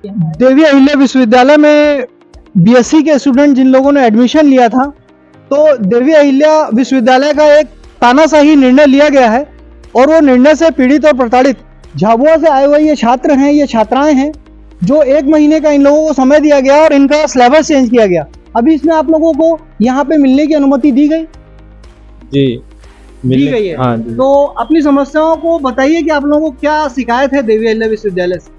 देवी अहिल्या विश्वविद्यालय में बीएससी के स्टूडेंट जिन लोगों ने एडमिशन लिया था, तो देवी अहिल्या विश्वविद्यालय का एक तानाशाही निर्णय लिया गया है और वो निर्णय से पीड़ित और प्रताड़ित झाबुआ से आए हुए ये छात्र हैं, ये छात्राएं हैं, जो 1 महीने का इन लोगों को समय दिया गया और इनका सिलेबस चेंज किया गया। अभी इसमें आप लोगों को यहाँ पे मिलने की अनुमति दी गई? जी दी गई है। हाँ जी। तो अपनी समस्याओं को बताइए कि आप लोगों को क्या शिकायत है देवी अहिल्या विश्वविद्यालय से?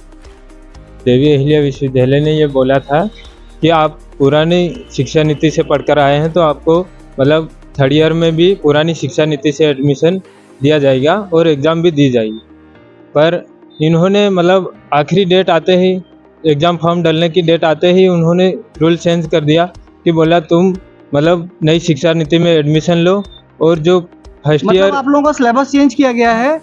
देवी अहिल्या विश्वविद्यालय ने ये बोला था कि आप पुरानी शिक्षा नीति से पढ़कर आए हैं तो आपको मतलब 3rd ईयर में भी पुरानी शिक्षा नीति से एडमिशन दिया जाएगा और एग्ज़ाम भी दी जाएगी। पर इन्होंने मतलब आखिरी डेट आते ही, एग्ज़ाम फॉर्म डालने की डेट आते ही उन्होंने रूल चेंज कर दिया कि बोला तुम मतलब नई शिक्षा नीति में एडमिशन लो और जो फर्स्ट ईयर मतलब आप लोगों का सिलेबस चेंज किया गया है?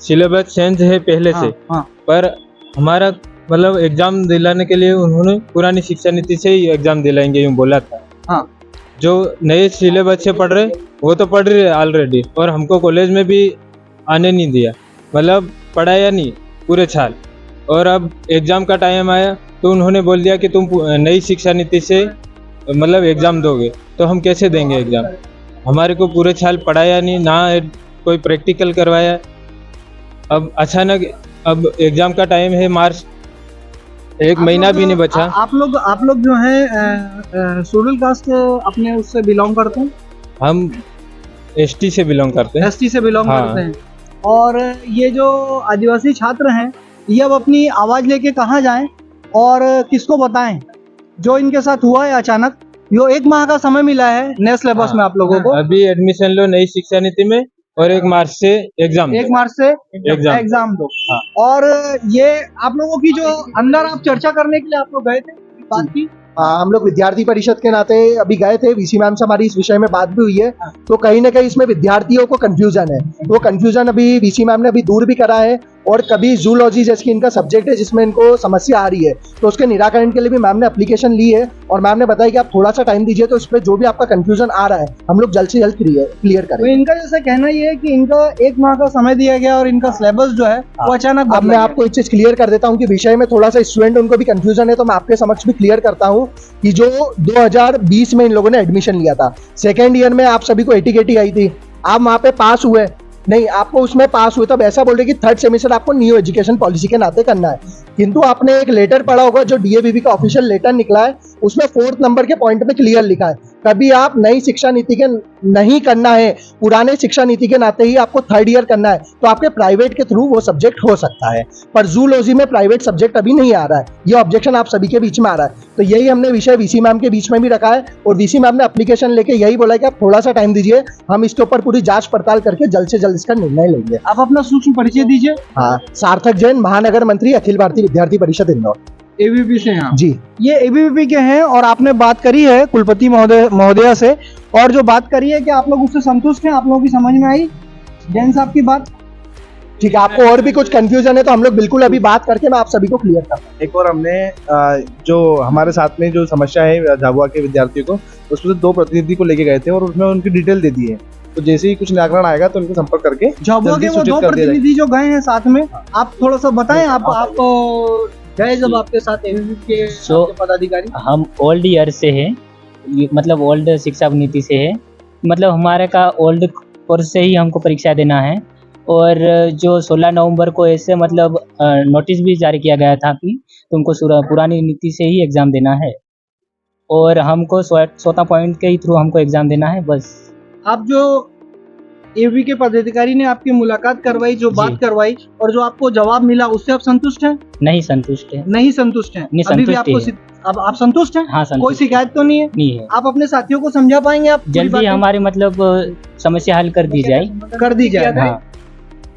सिलेबस चेंज है पहले से। हाँ। पर हमारा मतलब एग्ज़ाम दिलाने के लिए उन्होंने पुरानी शिक्षा नीति से ही एग्ज़ाम दिलाएंगे यूँ बोला था। हाँ। जो नए सिलेबस से पढ़ रहे वो तो पढ़ रहे ऑलरेडी, और हमको कॉलेज में भी आने नहीं दिया, मतलब पढ़ाया नहीं पूरे साल। और अब एग्ज़ाम का टाइम आया तो उन्होंने बोल दिया कि तुम नई शिक्षा नीति से मतलब एग्ज़ाम दोगे, तो हम कैसे देंगे एग्ज़ाम? हमारे को पूरे साल पढ़ाया नहीं, ना कोई प्रैक्टिकल करवाया। अब अचानक अब एग्ज़ाम का टाइम है मार्च, 1 महीना भी नहीं बचा। आप लोग जो है शेड्यूल कास्ट अपने उससे बिलोंग करते हैं? हम एसटी से बिलोंग करते हैं। एसटी से बिलोंग हाँ। करते हैं। और ये जो आदिवासी छात्र हैं, ये अब अपनी आवाज लेके कहाँ जाएं और किसको बताएं? जो इनके साथ हुआ है अचानक, यो 1 माह का समय मिला है नए सिलेबस में आप लोगों को। अभी एडमिशन लो नई शिक्षा नीति में और 1 मार्च से एग्जाम। 1 मार्च से एग्जाम दो। हाँ। और ये आप लोगों की जो अंदर आप चर्चा करने के लिए आप लोग गए थे, बात की? हम लोग विद्यार्थी परिषद के नाते अभी गए थे, वीसी मैम से हमारी इस विषय में बात भी हुई है। तो कहीं ना कहीं इसमें विद्यार्थियों को कंफ्यूजन है, वो कंफ्यूजन अभी वीसी मैम ने अभी दूर भी करा है। और कभी जूलॉजी जैसे इनका सब्जेक्ट है जिसमें इनको समस्या आ रही है, तो उसके निराकरण के लिए भी मैम ने एप्लीकेशन ली है और मैम ने बताया कि आप थोड़ा सा टाइम दीजिए, तो इस पर जो भी आपका कंफ्यूजन आ रहा है हम लोग जल्द से जल्द क्लियर करें। तो इनका जैसे कहना ये है कि इनका 1 माह का समय दिया गया और इनका सिलेबस जो है वो अचानक अब मैं आपको एक चीज क्लियर कर देता हूँ कि विषय में थोड़ा सा स्टूडेंट उनको भी कंफ्यूजन है, तो मैं आपके समक्ष भी क्लियर करता हूँ कि जो 2020 में इन लोगों ने एडमिशन लिया था, 2nd ईयर में आप सभी को 80 आई थी, आप वहां पे पास हुए नहीं, आपको उसमें पास हुए, तब ऐसा बोल रहे कि 3rd सेमेस्टर आपको न्यू एजुकेशन पॉलिसी के नाते करना है। किंतु आपने एक लेटर पढ़ा होगा जो डीएवीबी का ऑफिशियल लेटर निकला है, उसमें 4th नंबर के पॉइंट में क्लियर लिखा है, कभी आप नई शिक्षा नीति के नहीं करना है, पुराने शिक्षा नीति के नाते ही आपको 3rd ईयर करना है, तो आपके प्राइवेट के थ्रू वो सब्जेक्ट हो सकता है। पर जूलॉजी में प्राइवेट सब्जेक्ट अभी नहीं आ रहा है, ये ऑब्जेक्शन आप सभी के बीच में आ रहा है। तो यही हमने विषय वीसी मैम के बीच में भी रखा है और वीसी मैम ने एप्लीकेशन लेके यही बोला है कि आप थोड़ा सा टाइम दीजिए, हम इसके ऊपर पूरी जांच पड़ताल करके जल्द से जल्द इसका निर्णय लेंगे। आप अपना सूक्ष्म परिचय दीजिए। हाँ, सार्थक जैन, महानगर मंत्री, अखिल भारतीय विद्यार्थी परिषद इंदौर। एबीवीपी से हैं जी, ये एबीवीपी के हैं और आपने बात करी है कुलपति महोदया से, और जो बात करी है कि आप लोग उससे संतुष्ट हैं, आप लोगों की समझ में आई जैन साहब की बात? ठीक है, आपको और भी कुछ कंफ्यूजन है तो हम लोग बिल्कुल अभी बात करके मैं आप सभी को क्लियर करता हूँ। एक और हमने जो हमारे साथ में जो समस्या है झाबुआ के विद्यार्थियों को, उसमें से 2 प्रतिनिधि को लेके गए थे और उसमें उनकी डिटेल दे दी है। तो जैसे ही कुछ निराकरण आएगा तो उनको संपर्क करके झाबुआ के वो 2 प्रतिनिधि जो गए हैं साथ में, आप थोड़ा सा बताएं। आप गए जब आपके साथ एबीवीपी के पदाधिकारी? हम ओल्ड ईयर से हैं, मतलब ओल्ड शिक्षा नीति से है, मतलब हमारे का ओल्ड कोर्स से ही हमको परीक्षा देना है। और जो 16 नवंबर को ऐसे मतलब नोटिस भी जारी किया गया था कि तुमको पुरानी नीति से ही एग्ज़ाम देना है और हमको 14 पॉइंट के ही थ्रू हमको एग्ज़ाम देना है बस। आप जो एबी के पदाधिकारी ने आपकी मुलाकात करवाई, जो बात करवाई और जो आपको जवाब मिला, उससे आप संतुष्ट हैं? नहीं संतुष्ट है। नहीं संतुष्ट हैं? नहीं अभी भी संतुष्ट आपको अब आप संतुष्ट हैं? हाँ संतुष्ट। कोई शिकायत तो नहीं है? नहीं है। आप अपने साथियों को समझा पाएंगे? आप जल्दी हमारी मतलब समस्या हल कर दी जाए। कर दी जाए। हाँ।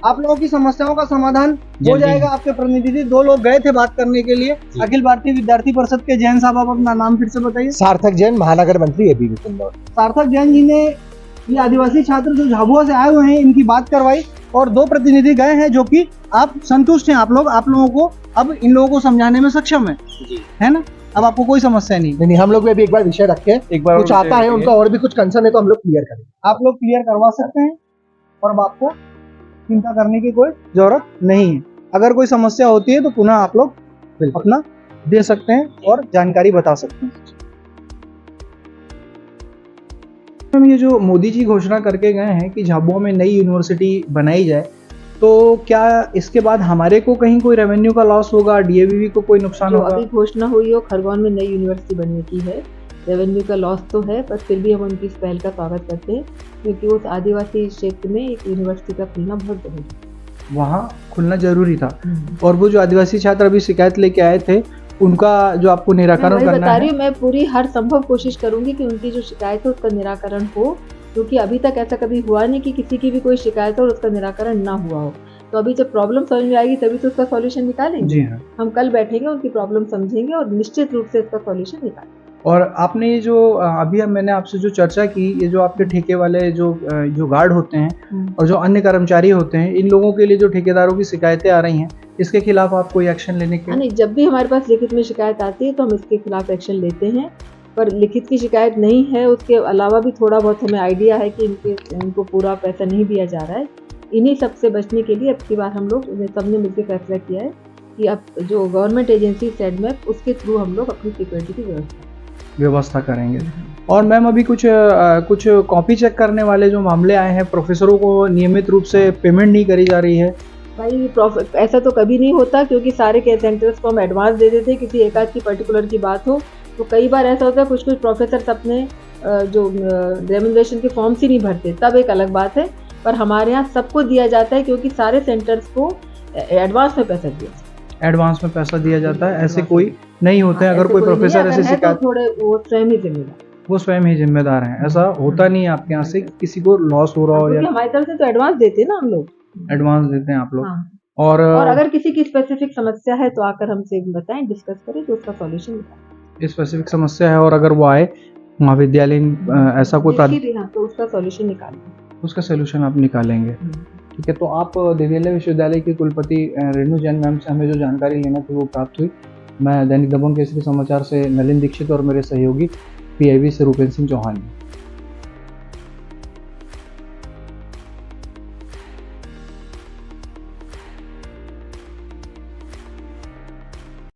आप लोगों की समस्याओं का समाधान हो जाएगा। आपके प्रतिनिधि 2 लोग गए थे बात करने के लिए, अखिल भारतीय विद्यार्थी परिषद के जैन साहब, आप अपना नाम फिर से बताइए। सार्थक जैन, महानगर मंत्री, एबीवीपी इंदौर। सार्थक जैन जी ने ये आदिवासी छात्र जो झाबुआ से आए हुए हैं इनकी बात करवाई और 2 प्रतिनिधि गए हैं जो कि आप संतुष्ट हैं। आप लोगों को अब इन लोगों को समझाने में सक्षम है ना? अब आपको कोई समस्या नहीं। हम लोग भी एक बार विषय रख के कुछ आता है, उनका और भी कुछ कंसर्न है तो हम लोग क्लियर करें। आप लोग क्लियर करवा सकते हैं और अब आपको चिंता करने की कोई जरूरत नहीं है। अगर कोई समस्या होती है तो पुनः आप लोग अपना दे सकते हैं और जानकारी बता सकते हैं। हम ये जो मोदी जी घोषणा करके गए हैं कि झाबुआ में नई यूनिवर्सिटी बनाई जाए, तो क्या इसके बाद हमारे को कहीं कोई रेवेन्यू का लॉस होगा, डीएवीवी को कोई नुकसान जो होगा? अभी घोषणा हुई हो खरगोन में नई यूनिवर्सिटी बनने की है, रेवेन्यू का लॉस तो है, पर फिर भी हम उनकी इस पहल का स्वागत करते हैं, क्योंकि उस आदिवासी क्षेत्र में एक यूनिवर्सिटी का खुलना बहुत जरूरी है। वहाँ खुलना जरूरी था। और वो जो आदिवासी छात्र अभी शिकायत लेके आए थे, उनका जो आपको मैं निराकरण वही करना बता रही है, हूँ, मैं पूरी हर संभव कोशिश करूंगी कि उनकी जो शिकायत है उसका निराकरण हो, क्योंकि अभी तक ऐसा कभी हुआ नहीं कि किसी की भी कोई शिकायत हो और उसका निराकरण ना हुआ हो। तो अभी जब प्रॉब्लम समझ में आएगी तभी तो उसका सॉल्यूशन निकालेंगे। जी हाँ। हम कल बैठेंगे, उनकी प्रॉब्लम समझेंगे और निश्चित रूप से इसका सॉल्यूशन निकालेंगे। और आपने ये जो अभी मैंने आपसे जो चर्चा की, ये जो आपके ठेके वाले जो गार्ड होते हैं और जो अन्य कर्मचारी होते हैं, इन लोगों के लिए जो ठेकेदारों की शिकायतें आ रही हैं, इसके खिलाफ आप कोई एक्शन लेने के? नहीं, जब भी हमारे पास लिखित में शिकायत आती है तो हम इसके खिलाफ एक्शन लेते हैं, पर लिखित की शिकायत नहीं है, उसके अलावा भी थोड़ा बहुत हमें आइडिया है कि इनको पूरा पैसा नहीं दिया जा रहा है। इन्हीं सब से बचने के लिए अब की बार हम लोग सबने मिलकर फैसला किया है कि अब जो गवर्नमेंट एजेंसी सेडमैप, उसके थ्रू हम लोग अपनी सिक्योरिटी की व्यवस्था करेंगे। और मैम अभी कुछ कॉपी चेक करने वाले जो मामले आए हैं, प्रोफेसरों को नियमित रूप से पेमेंट नहीं करी जा रही है। भाई ऐसा तो कभी नहीं होता, क्योंकि सारे केयर सेंटर्स को हम एडवांस दे देते हैं। किसी एक आध की पर्टिकुलर की बात हो तो कई बार ऐसा होता है कुछ प्रोफेसर अपने जो रेम्यूनरेशन के फॉर्म्स ही नहीं भरते, तब एक अलग बात है। पर हमारे यहाँ सबको दिया जाता है, क्योंकि सारे सेंटर्स को एडवांस में पैसा दिया जाता है। एडवांस में पैसा दिया जाता है, ऐसे कोई नहीं होते हैं। अगर कोई प्रोफेसर ऐसे शिकायत, तो थोड़े वो स्वयं ही जिम्मेदार, वो स्वयं ही जिम्मेदार हैं। ऐसा होता नहीं है आपके यहाँ से किसी को लॉस हो रहा हो, या हमारी तरफ से तो एडवांस देते हैं ना हम लोग, एडवांस देते हैं आप लोग। हाँ। और अगर किसी की स्पेसिफिक समस्या है तो आकर हमसे बताएं, डिस्कस करें, तो उसका सॉल्यूशन निकालें। स्पेसिफिक समस्या है और अगर वो आए महाविद्यालय ऐसा कोई तो उसका सॉल्यूशन निकालें, उसका सोल्यूशन आप निकालेंगे। ठीक है, तो आप देवीअल्लाह विश्वविद्यालय की कुलपति रेणु जैन मैम से हमें जो जानकारी लेना थी वो प्राप्त हुई। मैं दैनिक दबंग केसरी समाचार से नलिन दीक्षित और मेरे सहयोगी PIB से रूपेंद्र सिंह चौहान।